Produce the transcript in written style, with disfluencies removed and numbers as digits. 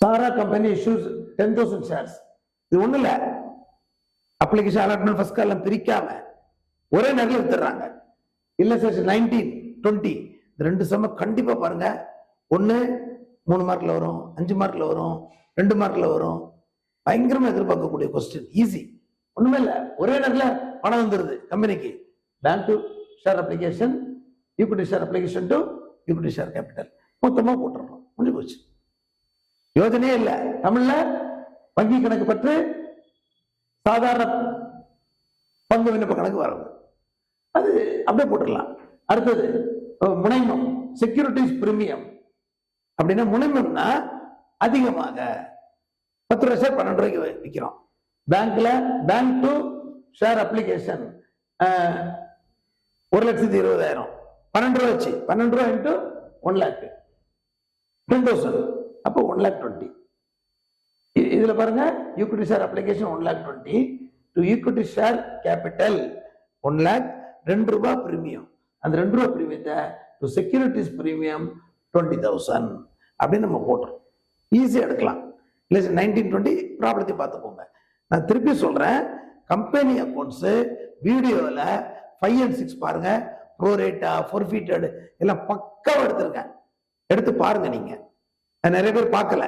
சாரா company issues 10,000 shares. இது ஒண்ணு இல்ல, அப்ளிகேஷன் அலாட்மெண்ட் ஃபர்ஸ்ட் காலம் பிரிக்காம ஒரே நேரில் வித்துறாங்க. இல்ல செக்ஷன் 19, 20 ரெண்டு சம கண்டிப்பா பாருங்க. ஒண்ணு 3 மார்க்ல வரும், 5 மார்க்ல வரும், 2 மார்க்ல வரும். பயங்கரமா எதிர்பார்க்கக்கூடிய கொஸ்டின், ஈஸி. ஒண்ணுமே இல்ல, ஒரே நேரில் பணம் வந்துருது கம்பெனிக்கு. Bank to share application, equity share application to equity share capital மொத்தமா போட்டுறோம், முடிஞ்சு போச்சு. யோஜனையே இல்ல. தமிழ்ல வங்கி கணக்கு பற்று சாதாரண பங்கு விண்ணப்ப கணக்கு வர்றது, அது அப்படியே போட்டுடலாம். அடுத்தது முனைமம், செக்யூரிட்டிஸ் பிரீமியம். அப்படின்னா முனைமம்னா அதிகமாக 10 ரூபாய் ஷேர் 12 ரூபாய்க்கு விற்கிறோம். பேங்க்ல பேங்க் டு ஷேர் அப்ளிகேஷன் 1,20,000, 12 ரூபாய் வச்சு 12 ரூபாய் இன்ட்டு 1 lakh 10,000, அப்போ 1,20,000. இதுல பாருங்க, equity share application 1,20,000 to equity share capital 1 lakh, 2 ரூபாய் பிரீமியம். அந்த 2 ரூபாய் பிரீமியத்தை டு செக்யூரிட்டிஸ் பிரீமியம் 20,000 அப்படின்னு நம்ம போட்டோம். ஈஸியா எடுக்கலாம். இல்லை 1920 ப்ராப்ளத்தை பார்த்துக்கோங்க. நான் திருப்பி சொல்றேன், கம்பெனி அக்கௌண்ட்ஸ் வீடியோவில் 5 and 6 பாருங்க, ப்ரோரேட்டா ஃபோர்ஃபீட்டட் எல்லாம் பக்காவா எடுத்திருக்கேன். எடுத்து பாருங்க. நீங்க நிறைய பேர் பார்க்கல.